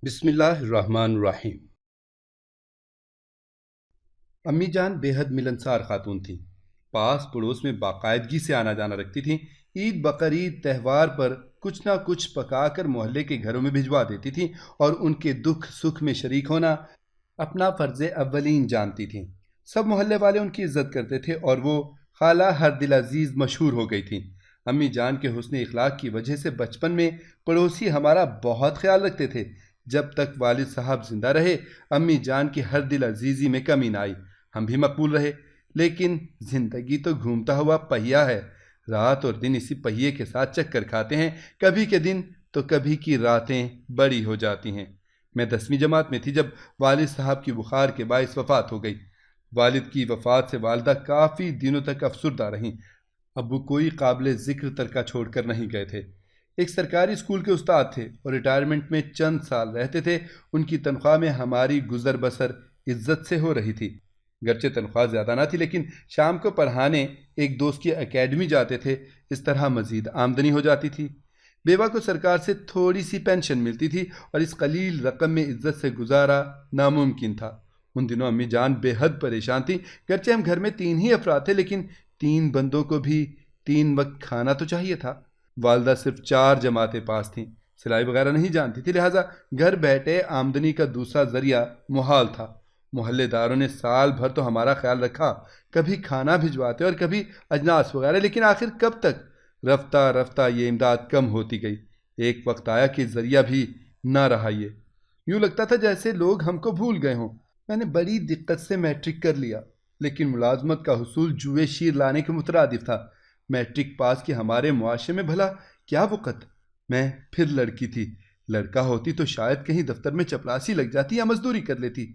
بسم اللہ الرحمن الرحیم۔ امی جان بے حد ملنسار خاتون تھیں۔ پاس پڑوس میں باقاعدگی سے آنا جانا رکھتی تھیں۔ عید بقرعید تہوار پر کچھ نہ کچھ پکا کر محلے کے گھروں میں بھجوا دیتی تھیں اور ان کے دکھ سکھ میں شریک ہونا اپنا فرض اولین جانتی تھیں۔ سب محلے والے ان کی عزت کرتے تھے اور وہ خالہ ہر دل عزیز مشہور ہو گئی تھیں۔ امی جان کے حسن اخلاق کی وجہ سے بچپن میں پڑوسی ہمارا بہت خیال رکھتے تھے۔ جب تک والد صاحب زندہ رہے امی جان کی ہر دل عزیزی میں کمی نہ آئی، ہم بھی مقبول رہے۔ لیکن زندگی تو گھومتا ہوا پہیا ہے، رات اور دن اسی پہیے کے ساتھ چکر کھاتے ہیں، کبھی کے دن تو کبھی کی راتیں بڑی ہو جاتی ہیں۔ میں 10ویں جماعت میں تھی جب والد صاحب کی بخار کے باعث وفات ہو گئی۔ والد کی وفات سے والدہ کافی دنوں تک افسردہ رہیں۔ ابو کوئی قابل ذکر ترکہ چھوڑ کر نہیں گئے تھے۔ ایک سرکاری اسکول کے استاد تھے اور ریٹائرمنٹ میں چند سال رہتے تھے۔ ان کی تنخواہ میں ہماری گزر بسر عزت سے ہو رہی تھی۔ گرچہ تنخواہ زیادہ نہ تھی لیکن شام کو پڑھانے ایک دوست کی اکیڈمی جاتے تھے، اس طرح مزید آمدنی ہو جاتی تھی۔ بیوہ کو سرکار سے تھوڑی سی پینشن ملتی تھی اور اس قلیل رقم میں عزت سے گزارا ناممکن تھا۔ ان دنوں امی جان بے حد پریشان تھیں۔ گرچہ ہم گھر میں 3 ہی افراد تھے لیکن 3 بندوں کو بھی 3 وقت کھانا تو چاہیے تھا۔ والدہ صرف 4 جماعتیں پاس تھیں، سلائی وغیرہ نہیں جانتی تھی، لہٰذا گھر بیٹھے آمدنی کا دوسرا ذریعہ محال تھا۔ محلے داروں نے سال بھر تو ہمارا خیال رکھا، کبھی کھانا بھجواتے اور کبھی اجناس وغیرہ، لیکن آخر کب تک؟ رفتہ رفتہ یہ امداد کم ہوتی گئی۔ ایک وقت آیا کہ ذریعہ بھی نہ رہا۔ یہ یوں لگتا تھا جیسے لوگ ہم کو بھول گئے ہوں۔ میں نے بڑی دقت سے میٹرک کر لیا لیکن ملازمت کا حصول جوئے شیر لانے کے مترادف تھا۔ میٹرک پاس کی ہمارے معاشرے میں بھلا کیا وقت؟ میں پھر لڑکی تھی، لڑکا ہوتی تو شاید کہیں دفتر میں چپراسی لگ جاتی یا مزدوری کر لیتی۔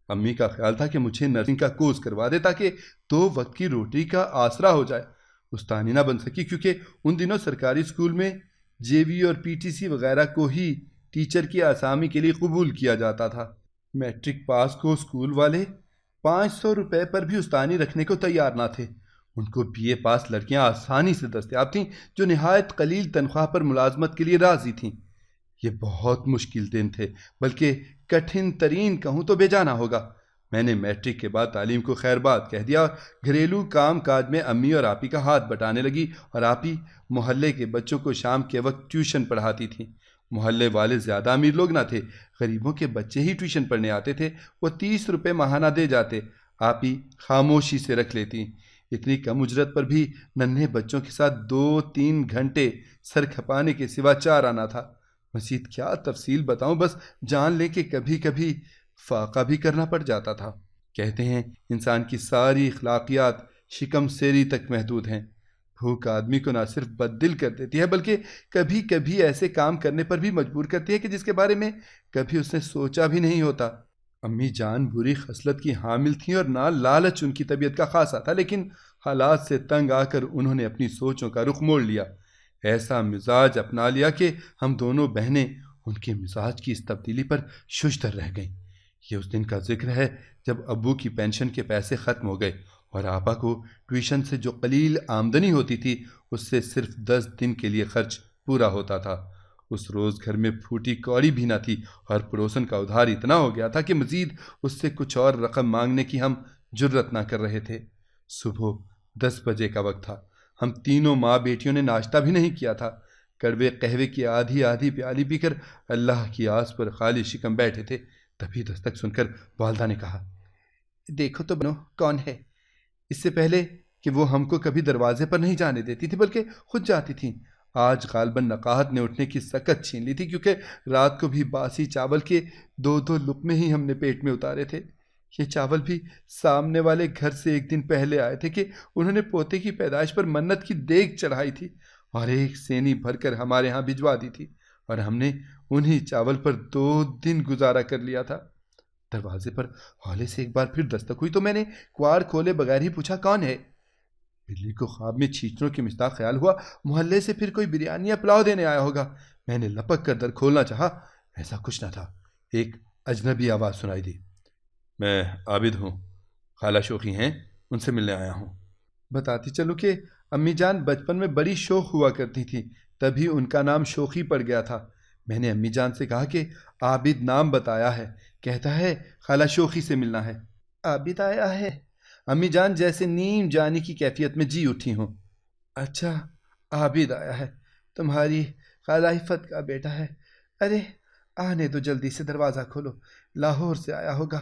امی کا خیال تھا کہ مجھے نرسنگ کا کورس کروا دے تاکہ 2 وقت کی روٹی کا آسرا ہو جائے۔ استانی نہ بن سکی کیونکہ ان دنوں سرکاری اسکول میں جے وی اور پی ٹی سی وغیرہ کو ہی ٹیچر کی آسامی کے لیے قبول کیا جاتا تھا۔ میٹرک پاس کو اسکول والے 500 روپے پر بھی استانی رکھنے کو تیار نہ تھے۔ ان کو بی اے پاس لڑکیاں آسانی سے دستیاب تھیں جو نہایت قلیل تنخواہ پر ملازمت کے لیے راضی تھیں۔ یہ بہت مشکل دن تھے، بلکہ کٹھن ترین کہوں تو بے جانا ہوگا۔ میں نے میٹرک کے بعد تعلیم کو خیر بات کہہ دیا اور گھریلو کام کاج میں امی اور آپی کا ہاتھ بٹانے لگی، اور آپی محلے کے بچوں کو شام کے وقت ٹیوشن پڑھاتی تھیں۔ محلے والے زیادہ امیر لوگ نہ تھے، غریبوں کے بچے ہی ٹیوشن پڑھنے آتے تھے۔ وہ 30 روپے ماہانہ دے جاتے، آپی خاموشی سے رکھ لیتی۔ اتنی کم اجرت پر بھی ننھے بچوں کے ساتھ 2-3 گھنٹے سر کھپانے کے سوا چارہ نہ تھا۔ مزید کیا تفصیل بتاؤں، بس جان لے کہ کبھی کبھی فاقہ بھی کرنا پڑ جاتا تھا۔ کہتے ہیں انسان کی ساری اخلاقیات شکم سیری تک محدود ہیں۔ بھوک آدمی کو نہ صرف بد دل کر دیتی ہے بلکہ کبھی کبھی ایسے کام کرنے پر بھی مجبور کرتی ہے کہ جس کے بارے میں کبھی اس نے سوچا بھی نہیں ہوتا۔ امی جان بری خصلت کی حامل تھیں اور نہ لالچ ان کی طبیعت کا خاصا تھا، لیکن حالات سے تنگ آ کر انہوں نے اپنی سوچوں کا رخ موڑ لیا، ایسا مزاج اپنا لیا کہ ہم دونوں بہنیں ان کے مزاج کی اس تبدیلی پر ششدر رہ گئیں۔ یہ اس دن کا ذکر ہے جب ابو کی پینشن کے پیسے ختم ہو گئے اور آپا کو ٹیوشن سے جو قلیل آمدنی ہوتی تھی اس سے صرف 10 دن کے لیے خرچ پورا ہوتا تھا۔ اس روز گھر میں پھوٹی کوڑی بھی نہ تھی اور پڑوسن کا ادھار اتنا ہو گیا تھا کہ مزید اس سے کچھ اور رقم مانگنے کی ہم جرت نہ کر رہے تھے۔ صبح 10 بجے کا وقت تھا۔ ہم تینوں ماں بیٹیوں نے ناشتہ بھی نہیں کیا تھا۔ کڑوے قہوے کی آدھی آدھی پیالی پی کر اللہ کی آس پر خالی شکم بیٹھے تھے۔ تبھی دستک سن کر والدہ نے کہا، دیکھو تو بنو کون ہے۔ اس سے پہلے کہ وہ ہم کو کبھی دروازے پر نہیں جانے دیتی تھی بلکہ خود جاتی تھیں، آج غالباً نقاہت نے اٹھنے کی سکت چھین لی تھی کیونکہ رات کو بھی باسی چاول کے 2 لقمے ہی ہم نے پیٹ میں اتارے تھے۔ یہ چاول بھی سامنے والے گھر سے ایک دن پہلے آئے تھے کہ انہوں نے پوتے کی پیدائش پر منت کی دیگ چڑھائی تھی اور ایک سینی بھر کر ہمارے ہاں بھجوا دی تھی، اور ہم نے انہی چاول پر 2 دن گزارا کر لیا تھا۔ دروازے پر ہولے سے ایک بار پھر دستک ہوئی تو میں نے کواڑ کھولے بغیر ہی پوچھا، کون ہے؟ بلی کو خواب میں چھیچروں کی مصداق خیال ہوا، محلے سے پھر کوئی بریانی یا پلاؤ دینے آیا ہوگا۔ میں نے لپک کر در کھولنا چاہا، ایسا کچھ نہ تھا۔ ایک اجنبی آواز سنائی دی، میں عابد ہوں، خالہ شوقی ہیں، ان سے ملنے آیا ہوں۔ بتاتی چلو کہ امی جان بچپن میں بڑی شوق ہوا کرتی تھی، تبھی ان کا نام شوقی پڑ گیا تھا۔ میں نے امی جان سے کہا کہ عابد نام بتایا ہے، کہتا ہے خالہ شوخی سے ملنا ہے۔ عابد آیا ہے؟ امی جان جیسے نیم جانی کی کیفیت میں جی اٹھی ہوں۔ اچھا، عابد آیا ہے، تمہاری خالہ عفت کا بیٹا ہے؟ ارے آنے دو، جلدی سے دروازہ کھولو، لاہور سے آیا ہوگا۔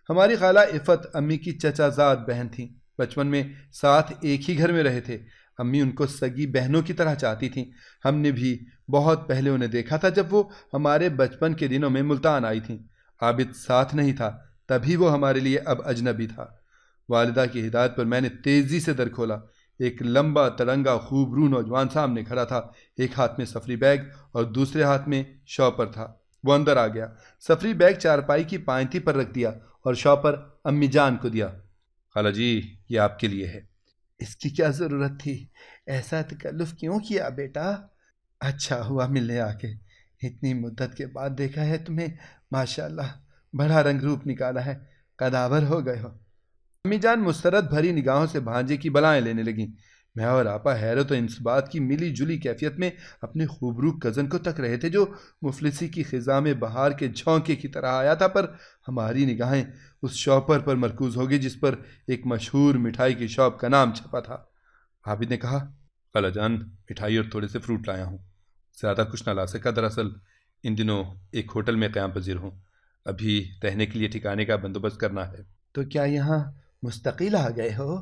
ہماری خالہ عفت امی کی چچا زاد بہن تھیں، بچپن میں ساتھ ایک ہی گھر میں رہے تھے۔ امی ان کو سگی بہنوں کی طرح چاہتی تھیں۔ ہم نے بھی بہت پہلے انہیں دیکھا تھا جب وہ ہمارے بچپن کے دنوں میں ملتان آئی تھیں۔ عابد ساتھ نہیں تھا، تبھی وہ ہمارے لیے اب اجنبی تھا۔ والدہ کی ہدایت پر میں نے تیزی سے در کھولا۔ ایک لمبا ترنگا خوب رو نوجوان سامنے کھڑا تھا، ایک ہاتھ میں سفری بیگ اور دوسرے ہاتھ میں شاپر تھا۔ وہ اندر آ گیا، سفری بیگ چارپائی کی پائنتی پر رکھ دیا اور شاپر امی جان کو دیا۔ خالہ جی، یہ آپ کے لیے ہے۔ اس کی کیا ضرورت تھی؟ ایسا تکلف کیوں کیا بیٹا؟ اچھا ہوا ملنے آ کے، اتنی مدت کے بعد دیکھا ہے تمہیں، ماشاءاللہ بڑا رنگ روپ نکالا ہے، قداور ہو گئے ہو۔ امی جان مسترد بھری نگاہوں سے بھانجے کی بلائیں لینے لگیں۔ میں اور آپا حیرت و انصبات کی ملی جلی کیفیت میں اپنے خوبرو کزن کو تک رہے تھے جو مفلسی کی خزاں میں بہار کے جھونکے کی طرح آیا تھا، پر ہماری نگاہیں اس شاپر پر مرکوز ہو گئی جس پر ایک مشہور مٹھائی کی شاپ کا نام چھپا تھا۔ عابد نے کہا، خالہ جان مٹھائی اور تھوڑے سے فروٹ لایا ہوں، زیادہ کچھ نہ لا سکا، دراصل ان دنوں ایک ہوٹل میں قیام پذیر ہوں، ابھی رہنے کے لیے ٹھکانے کا بندوبست کرنا ہے۔ تو کیا یہاں مستقل آ گئے ہو؟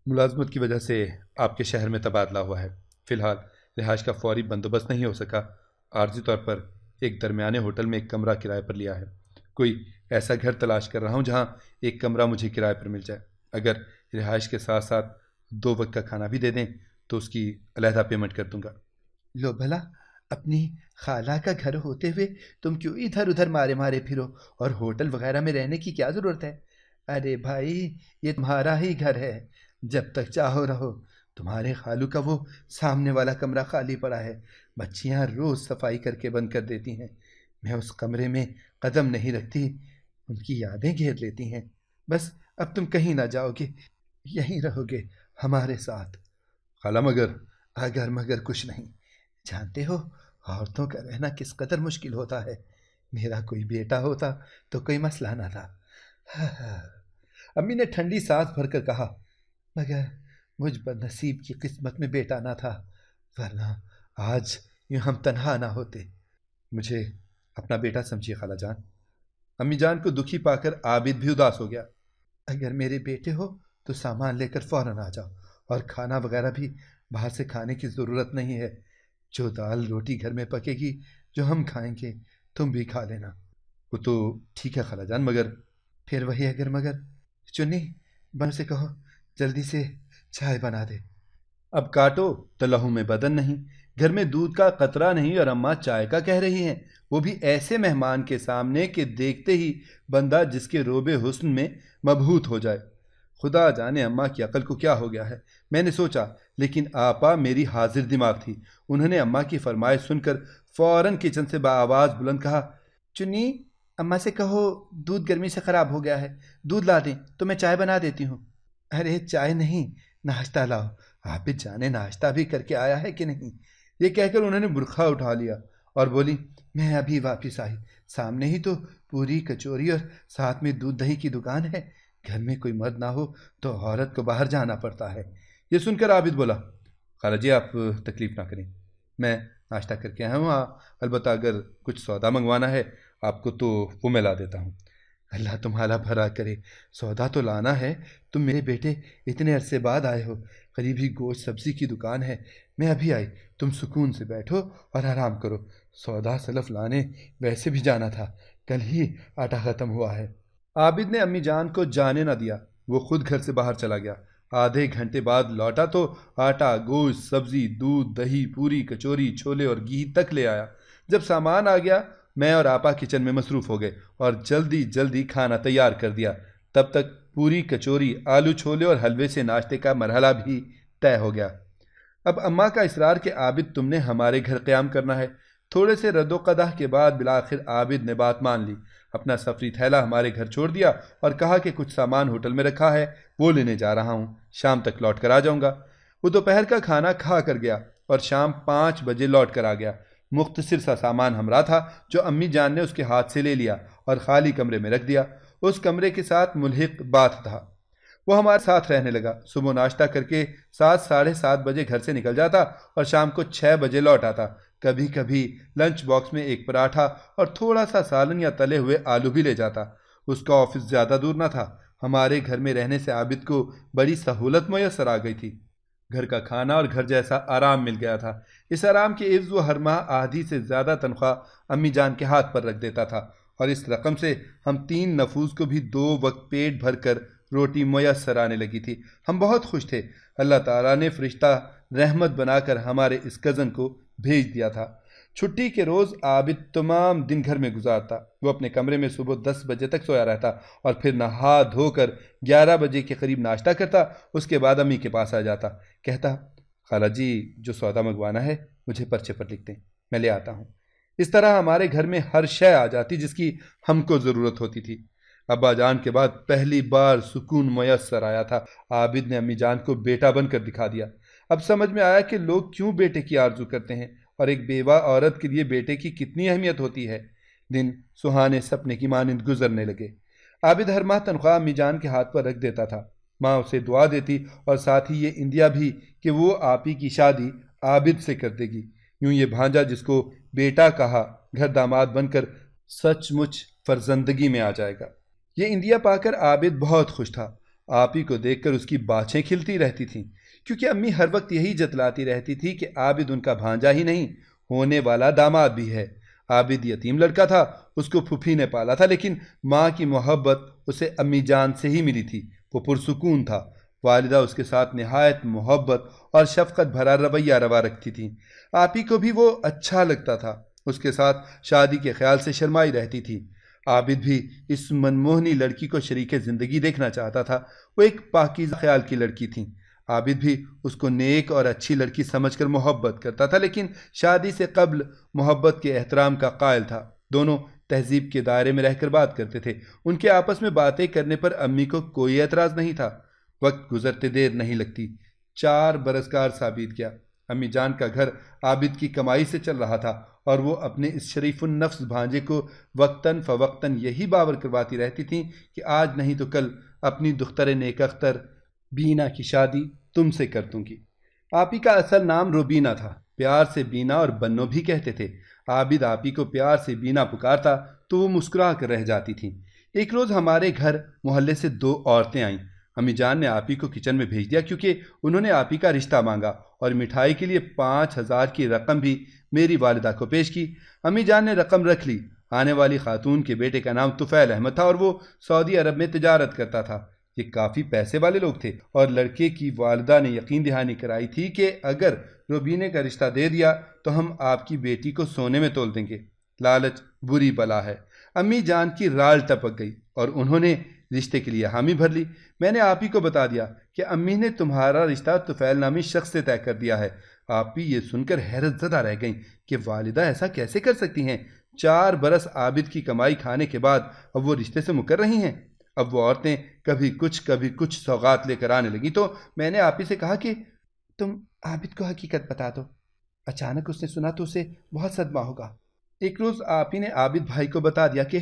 ملازمت کی وجہ سے آپ کے شہر میں تبادلہ ہوا ہے، فی الحال رہائش کا فوری بندوبست نہیں ہو سکا، عارضی طور پر ایک درمیانے ہوٹل میں ایک کمرہ کرائے پر لیا ہے۔ کوئی ایسا گھر تلاش کر رہا ہوں جہاں ایک کمرہ مجھے کرائے پر مل جائے، اگر رہائش کے ساتھ ساتھ 2 وقت کا کھانا بھی دے دیں تو اس کی علیحدہ پیمنٹ کر دوں گا۔ لو بھلا، اپنی خالہ کا گھر ہوتے ہوئے تم کیوں ادھر ادھر مارے مارے پھرو، اور ہوٹل وغیرہ میں رہنے کی کیا ضرورت ہے؟ ارے بھائی، یہ تمہارا ہی گھر ہے، جب تک چاہو رہو۔ تمہارے خالو کا وہ سامنے والا کمرہ خالی پڑا ہے، بچیاں روز صفائی کر کے بند کر دیتی ہیں، میں اس کمرے میں قدم نہیں رکھتی، ان کی یادیں گھیر لیتی ہیں۔ بس اب تم کہیں نہ جاؤ گے، یہیں رہو گے ہمارے ساتھ۔ خالہ اگر مگر کچھ نہیں، جانتے ہو عورتوں کا رہنا کس قدر مشکل ہوتا ہے۔ میرا کوئی بیٹا ہوتا تو کوئی مسئلہ نہ تھا۔ امی نے ٹھنڈی سانس بھر کر کہا، مگر مجھ بد نصیب کی قسمت میں بیٹا نہ تھا، ورنہ آج یوں ہم تنہا نہ ہوتے۔ مجھے اپنا بیٹا سمجھیے خالہ جان۔ امی جان کو دکھی پا کر عابد بھی اداس ہو گیا۔ اگر میرے بیٹے ہو تو سامان لے کر فوراً آ جاؤ، اور کھانا وغیرہ بھی باہر سے کھانے کی ضرورت نہیں ہے، جو دال روٹی گھر میں پکے گی جو ہم کھائیں گے تم بھی کھا لینا۔ وہ تو ٹھیک ہے خالہ جان، مگر پھر وہی اگر مگر۔ چنی بن سے کہو جلدی سے چائے بنا دے۔ اب کاٹو تو لہو میں بدن نہیں، گھر میں دودھ کا قطرہ نہیں اور اماں چائے کا کہہ رہی ہیں، وہ بھی ایسے مہمان کے سامنے کہ دیکھتے ہی بندہ جس کے روب حسن میں مبہوت ہو جائے۔ خدا جانے اماں کی عقل کو کیا ہو گیا ہے، میں نے سوچا، لیکن آپا میری حاضر دماغ تھی۔ انہوں نے اماں کی فرمائش سن کر فوراً کچن سے بآواز بلند کہا، چنی اماں سے کہو دودھ گرمی سے خراب ہو گیا ہے، دودھ لا دیں تو میں چائے بنا دیتی ہوں۔ ارے چائے نہیں، ناشتہ لاؤ، عابد جانے ناشتہ بھی کر کے آیا ہے کہ نہیں۔ یہ کہہ کر انہوں نے برقعہ اٹھا لیا اور بولی، میں ابھی واپس آئی، سامنے ہی تو پوری کچوری اور ساتھ میں دودھ دہی کی دکان ہے، گھر میں کوئی مرد نہ ہو تو عورت کو باہر جانا پڑتا ہے۔ یہ سن کر عابد بولا، خالہ جی آپ تکلیف نہ کریں، میں ناشتہ کر کے آیا ہوں، البتہ اگر کچھ سودا منگوانا ہے آپ کو تو وہ میں لا دیتا ہوں۔ اللہ تمہارا بھلا کرے، سودا تو لانا ہے، تم میرے بیٹے اتنے عرصے بعد آئے ہو، قریب ہی گوشت سبزی کی دکان ہے، میں ابھی آئی، تم سکون سے بیٹھو اور آرام کرو، سودا سلف لانے ویسے بھی جانا تھا، کل ہی آٹا ختم ہوا ہے۔ عابد نے امی جان کو جانے نہ دیا، وہ خود گھر سے باہر چلا گیا۔ آدھے گھنٹے بعد لوٹا تو آٹا، گوشت، سبزی، دودھ، دہی، پوری، کچوری، چھولے اور گھی تک لے آیا۔ جب سامان آ گیا میں اور آپا کچن میں مصروف ہو گئے اور جلدی جلدی کھانا تیار کر دیا۔ تب تک پوری، کچوری، آلو چھولے اور حلوے سے ناشتے کا مرحلہ بھی طے ہو گیا۔ اب اماں کا اصرار کہ عابد تم نے ہمارے گھر قیام کرنا ہے، تھوڑے سے رد و قدح کے بعد بالآخر عابد نے بات مان لی، اپنا سفری تھیلا ہمارے گھر چھوڑ دیا اور کہا کہ کچھ سامان ہوٹل میں رکھا ہے وہ لینے جا رہا ہوں، شام تک لوٹ کر آ جاؤں گا۔ وہ دوپہر کا کھانا کھا کر گیا اور شام 5 بجے لوٹ کر آ گیا۔ مختصر سا سامان ہمراہ تھا جو امی جان نے اس کے ہاتھ سے لے لیا اور خالی کمرے میں رکھ دیا۔ اس کمرے کے ساتھ ملحق باتھ تھا۔ وہ ہمارے ساتھ رہنے لگا۔ صبح ناشتہ کر کے 7 ساڑھے 7 بجے گھر سے نکل جاتا اور شام کو 6 بجے لوٹ آتا۔ کبھی کبھی لنچ باکس میں ایک پراٹھا اور تھوڑا سا سالن یا تلے ہوئے آلو بھی لے جاتا۔ اس کا آفس زیادہ دور نہ تھا۔ ہمارے گھر میں رہنے سے عابد کو بڑی سہولت میسر آ گئی تھی۔ گھر کا کھانا اور گھر جیسا آرام مل گیا تھا۔ اس آرام کے عوض وہ ہر ماہ آدھی سے زیادہ تنخواہ امی جان کے ہاتھ پر رکھ دیتا تھا، اور اس رقم سے ہم 3 نفوس کو بھی 2 وقت پیٹ بھر کر روٹی میسر آنے لگی تھی۔ ہم بہت خوش تھے۔ اللہ تعالیٰ نے فرشتہ رحمت بنا کر ہمارے اس کزن کو بھیج دیا تھا۔ چھٹی کے روز عابد تمام دن گھر میں گزارتا۔ وہ اپنے کمرے میں صبح 10 بجے تک سویا رہتا اور پھر نہا دھو کر 11 بجے کے قریب ناشتہ کرتا۔ اس کے بعد امی کے پاس آ جاتا، کہتا خالہ جی جو سودا منگوانا ہے مجھے پرچے پر لکھ دیں، میں لے آتا ہوں۔ اس طرح ہمارے گھر میں ہر شے آ جاتی جس کی ہم کو ضرورت ہوتی تھی۔ ابا جان کے بعد پہلی بار سکون میسر آیا تھا۔ عابد نے امی جان کو بیٹا بن کر دکھا دیا۔ اب سمجھ میں آیا کہ لوگ کیوں بیٹے کی آرزو کرتے ہیں اور ایک بیوہ عورت کے لیے بیٹے کی کتنی اہمیت ہوتی ہے۔ دن سہانے سپنے کی مانند گزرنے لگے۔ عابد ہر ماہ تنخواہ امی جان کے ہاتھ پر رکھ دیتا تھا۔ ماں اسے دعا دیتی اور ساتھ ہی یہ اندیا بھی کہ وہ آپی کی شادی عابد سے کر دے گی۔ یوں یہ بھانجا جس کو بیٹا کہا گھر داماد بن کر سچ مچ فرزندگی میں آ جائے گا۔ یہ اندیا پا کر عابد بہت خوش تھا۔ آپی کو دیکھ کر اس کی باچھیں کھلتی رہتی تھیں، کیونکہ امی ہر وقت یہی جتلاتی رہتی تھی کہ عابد ان کا بھانجا ہی نہیں، ہونے والا داماد بھی ہے۔ عابد یتیم لڑکا تھا، اس کو پھوپھی نے پالا تھا، لیکن ماں کی محبت اسے امی جان سے ہی ملی تھی۔ وہ پرسکون تھا۔ والدہ اس کے ساتھ نہایت محبت اور شفقت بھرا رویہ روا رکھتی تھیں۔ آپی کو بھی وہ اچھا لگتا تھا۔ اس کے ساتھ شادی کے خیال سے شرمائی رہتی تھی۔ عابد بھی اس منموہنی لڑکی کو شریک زندگی دیکھنا چاہتا تھا۔ وہ ایک پاکیزہ خیال کی لڑکی تھی۔ عابد بھی اس کو نیک اور اچھی لڑکی سمجھ کر محبت کرتا تھا، لیکن شادی سے قبل محبت کے احترام کا قائل تھا۔ دونوں تہذیب کے دائرے میں رہ کر بات کرتے تھے۔ ان کے آپس میں باتیں کرنے پر امی کو کوئی اعتراض نہیں تھا۔ وقت گزرتے دیر نہیں لگتی۔ 4 برس کا عرصہ بیت گیا۔ امی جان کا گھر عابد کی کمائی سے چل رہا تھا، اور وہ اپنے اس شریف النفس بھانجے کو وقتاً فوقتاً یہی باور کرواتی رہتی تھیں کہ آج نہیں تو کل اپنی دختر نیک اختر بینا کی شادی تم سے کر دوں گی۔ آپی کا اصل نام روبینہ تھا، پیار سے بینا اور بنو بھی کہتے تھے۔ عابد آپی کو پیار سے بینا پکارتا تو وہ مسکرا کر رہ جاتی تھیں۔ ایک روز ہمارے گھر محلے سے 2 عورتیں آئیں۔ امی جان نے آپی کو کچن میں بھیج دیا کیونکہ انہوں نے آپی کا رشتہ مانگا اور مٹھائی کے لیے 5000 کی رقم بھی میری والدہ کو پیش کی۔ امی جان نے رقم رکھ لی۔ آنے والی خاتون کے بیٹے کا نام طفیل احمد تھا اور وہ سعودی عرب میں تجارت کرتا تھا۔ یہ کافی پیسے والے لوگ تھے، اور لڑکے کی والدہ نے یقین دہانی کرائی تھی کہ اگر روبینے کا رشتہ دے دیا تو ہم آپ کی بیٹی کو سونے میں تول دیں گے۔ لالچ بری بلا ہے۔ امی جان کی رال ٹپک گئی اور انہوں نے رشتے کے لیے حامی بھر لی۔ میں نے آپی کو بتا دیا کہ امی نے تمہارا رشتہ طفیل نامی شخص سے طے کر دیا ہے۔ آپی یہ سن کر حیرت زدہ رہ گئیں کہ والدہ ایسا کیسے کر سکتی ہیں؟ 4 برس عابد کی کمائی کھانے کے بعد اب وہ رشتے سے مکر رہی ہیں۔ اب وہ عورتیں کبھی کچھ سوغات لے کر آنے لگیں تو میں نے آپی سے کہا کہ تم عابد کو حقیقت بتا دو۔ اچانک اس نے سنا تو اسے بہت صدمہ ہوگا۔ ایک روز آپی نے عابد بھائی کو بتا دیا کہ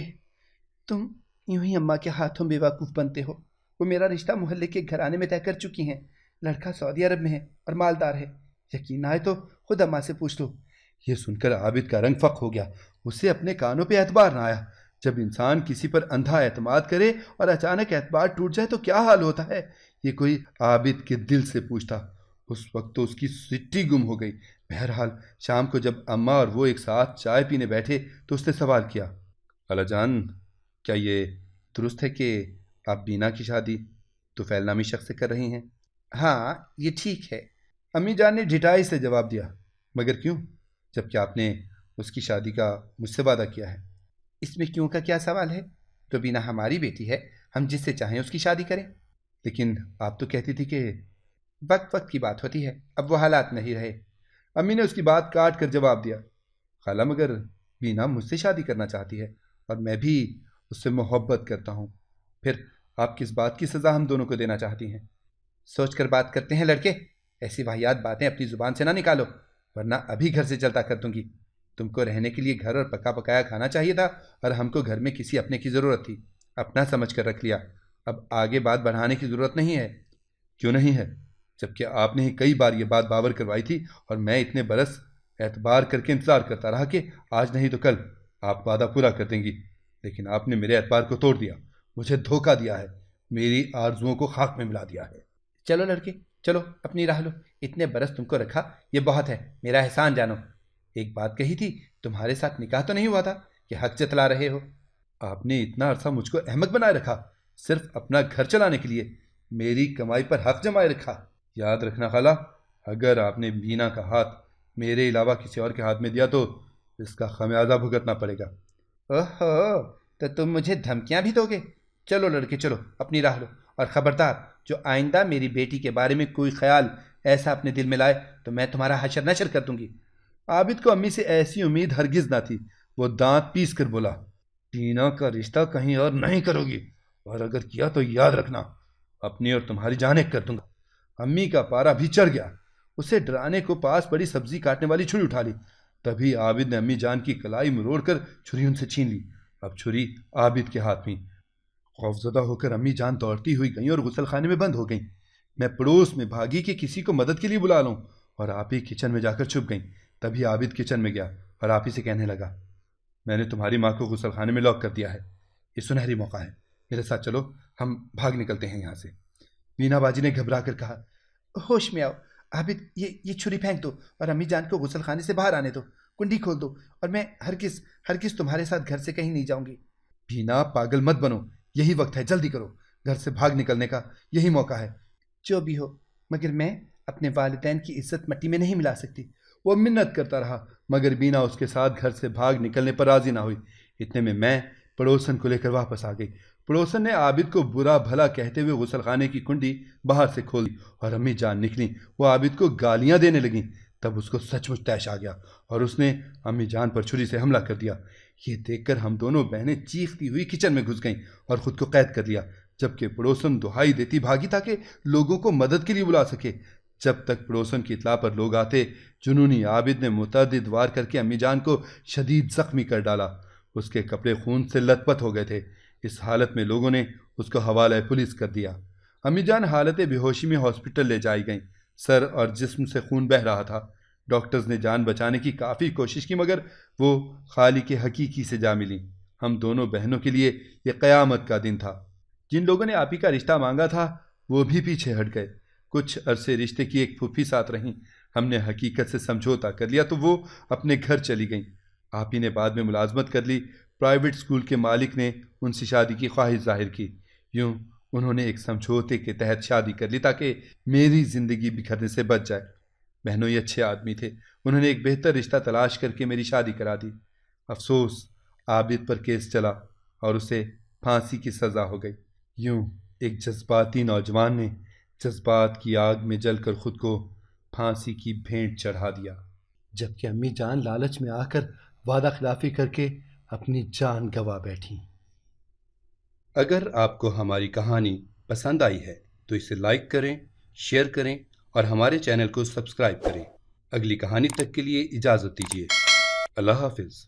تم یوں ہی اماں کے ہاتھوں بے وقوف بنتے ہو۔ وہ میرا رشتہ محلے کے گھرانے میں طے کر چکی ہیں۔ لڑکا سعودی عرب میں ہے اور مالدار ہے۔ یقین نہ آئے تو خود اماں سے پوچھ لو۔ یہ سن کر عابد کا رنگ فق ہو گیا۔ اسے اپنے کانوں پہ اعتبار نہ آیا۔ جب انسان کسی پر اندھا اعتماد کرے اور اچانک اعتبار ٹوٹ جائے تو کیا حال ہوتا ہے؟ یہ کوئی عابد کے دل سے پوچھتا۔ اس وقت تو اس کی سٹی گم ہو گئی۔ بہرحال شام کو جب اماں اور وہ ایک ساتھ چائے پینے بیٹھے تو اس نے سوال کیا، خالہ جان کیا یہ درست ہے کہ آپ بینا کی شادی طفیل نامی شخص سے کر رہی ہیں؟ ہاں یہ ٹھیک ہے، امی جان نے ڈھٹائی سے جواب دیا۔ مگر کیوں، جبکہ آپ نے اس کی شادی کا مجھ سے وعدہ کیا ہے؟ اس میں کیوں کا کیا سوال ہے؟ تو بینا ہماری بیٹی ہے، ہم جس سے چاہیں اس کی شادی کریں۔ لیکن آپ تو کہتی تھی کہ وقت کی بات ہوتی ہے، اب وہ حالات نہیں رہے۔ امی نے اس کی بات کاٹ کر جواب دیا، خالہ مگر بینا مجھ سے شادی کرنا چاہتی ہے اور میں بھی اس سے محبت کرتا ہوں، پھر آپ کس بات کی سزا ہم دونوں کو دینا چاہتی ہیں؟ سوچ کر بات کرتے ہیں لڑکے، ایسی واہیات باتیں اپنی زبان سے نہ نکالو ورنہ ابھی گھر سے چلتا کر دوں گی۔ تم کو رہنے کے لیے گھر اور پکا پکایا کھانا چاہیے تھا، اور ہم کو گھر میں کسی اپنے کی ضرورت تھی، اپنا سمجھ کر رکھ لیا۔ اب آگے بات بڑھانے کی ضرورت نہیں ہے۔ کیوں نہیں ہے؟ جبکہ آپ نے ہی کئی بار یہ بات باور کروائی تھی، اور میں اتنے برس اعتبار کر کے انتظار کرتا رہا کہ آج نہیں تو کل آپ وعدہ پورا کر دیں گی، لیکن آپ نے میرے اعتبار کو توڑ دیا، مجھے دھوکہ دیا ہے، میری آرزوؤں کو خاک میں ملا دیا ہے۔ چلو لڑکے، چلو اپنی راہ لو، اتنے برس تم کو رکھا، یہ بہت ہے، میرا احسان جانو۔ ایک بات کہی تھی، تمہارے ساتھ نکاح تو نہیں ہوا تھا کہ حق جتلا رہے ہو؟ آپ نے اتنا عرصہ مجھ کو احمق بنائے رکھا، صرف اپنا گھر چلانے کے لیے، میری کمائی پر حق جمائے رکھا۔ یاد رکھنا خالہ، اگر آپ نے بینا کا ہاتھ میرے علاوہ کسی اور کے ہاتھ میں دیا تو اس کا خمیازہ بھگتنا پڑے گا۔ اوہو، تو تم مجھے دھمکیاں بھی دو گے؟ چلو لڑکے چلو اپنی راہ لو، اور خبردار، جو آئندہ میری بیٹی کے بارے میں کوئی خیال ایسا اپنے دل میں لائے تو میں تمہارا حشر نشر کر دوں گی۔ عابد کو امی سے ایسی امید ہرگز نہ تھی، وہ دانت پیس کر بولا، ٹینا کا رشتہ کہیں اور نہیں کرو گی، اور اگر کیا تو یاد رکھنا اپنی اور تمہاری جان ایک کر دوں گا۔ امی کا پارا بھی چڑھ گیا، اسے ڈرانے کو پاس پڑی سبزی کاٹنے والی چھری اٹھا لی۔ تبھی عابد نے امی جان کی کلائی مروڑ کر چھری ان سے چھین لی۔ اب چھری عابد کے ہاتھ میں۔ خوفزدہ ہو کر امی جان دوڑتی ہوئی گئیں اور غسل خانے میں بند ہو گئیں۔ میں پڑوس میں بھاگی کہ کسی کو مدد کے لیے بلا لوں، اور آپ ہی کچن میں جا کر چھپ گئیں۔ تبھی عابد کچن میں گیا اور آپ ہی سے کہنے لگا، میں نے تمہاری ماں کو غسل خانے میں لاک کر دیا ہے، یہ سنہری موقع ہے، میرے ساتھ چلو، ہم بھاگ نکلتے ہیں یہاں سے۔ مینا باجی نے گھبرا کر کہا، ہوش میں آؤ عابد، یہ چھری پھینک دو اور امی جان کو غسل خانے سے باہر آنے دو، کنڈی کھول دو، اور میں ہرگز تمہارے ساتھ گھر سے کہیں نہیں جاؤں گی۔ بینا، پاگل مت بنو، یہی وقت ہے، جلدی کرو، گھر سے بھاگ نکلنے کا یہی موقع ہے۔ جو بھی ہو، مگر میں اپنے والدین کی عزت مٹی میں نہیں ملا سکتی۔ وہ منت کرتا رہا، مگر بینا اس کے ساتھ گھر سے بھاگ نکلنے پر راضی نہ ہوئی۔ اتنے میں پڑوسن کو لے کر واپس آ گئی۔ پڑوسن نے عابد کو برا بھلا کہتے ہوئے غسل خانے کی کنڈی باہر سے کھول دی، اور امی جان نکلیں، وہ عابد کو گالیاں دینے لگیں۔ تب اس کو سچ مچ طیش آ گیا، اور اس نے امی جان پر چھری سے حملہ کر دیا۔ یہ دیکھ کر ہم دونوں بہنیں چیختی ہوئی کچن میں گھس گئیں اور خود کو قید کر لیا، جبکہ پڑوسن دہائی دیتی بھاگی تاکہ لوگوں کو مدد کے لیے بلا سکے۔ جب تک پڑوسن کی اطلاع پر لوگ آتے، جنونی عابد نے متعدد وار کر کے امی جان کو شدید زخمی کر ڈالا۔ اس کے کپڑے خون سے لت پت ہو گئے تھے۔ اس حالت میں لوگوں نے اس کو حوالہ پولیس کر دیا۔ امی جان حالت بے ہوشی میں ہاسپٹل لے جائی گئیں، سر اور جسم سے خون بہہ رہا تھا۔ ڈاکٹرز نے جان بچانے کی کافی کوشش کی، مگر وہ خالق حقیقی سے جا ملیں۔ ہم دونوں بہنوں کے لیے یہ قیامت کا دن تھا۔ جن لوگوں نے آپ ہی کا رشتہ مانگا تھا وہ بھی پیچھے ہٹ گئے۔ کچھ عرصے رشتے کی ایک پھوپھی ساتھ رہیں، ہم نے حقیقت سے سمجھوتا کر لیا تو وہ اپنے گھر چلی گئیں۔ آپ ہی نے بعد میں ملازمت کر لی۔ پرائیویٹ اسکول کے مالک نے ان سے شادی کی خواہش ظاہر کی۔ یوں انہوں نے ایک سمجھوتے کے تحت شادی کر لی تاکہ میری زندگی بکھرنے سے بچ جائے۔ بہنوں یہ اچھے آدمی تھے، انہوں نے ایک بہتر رشتہ تلاش کر کے میری شادی کرا دی۔ افسوس، عابد پر کیس چلا اور اسے پھانسی کی سزا ہو گئی۔ یوں ایک جذباتی نوجوان نے جذبات کی آگ میں جل کر خود کو پھانسی کی بھینٹ چڑھا دیا، جبکہ امی جان لالچ میں آ کر وعدہ خلافی کر کے اپنی جان گنوا بیٹھی۔ اگر آپ کو ہماری کہانی پسند آئی ہے تو اسے لائک کریں، شیئر کریں اور ہمارے چینل کو سبسکرائب کریں۔ اگلی کہانی تک کے لیے اجازت دیجیے۔ اللہ حافظ۔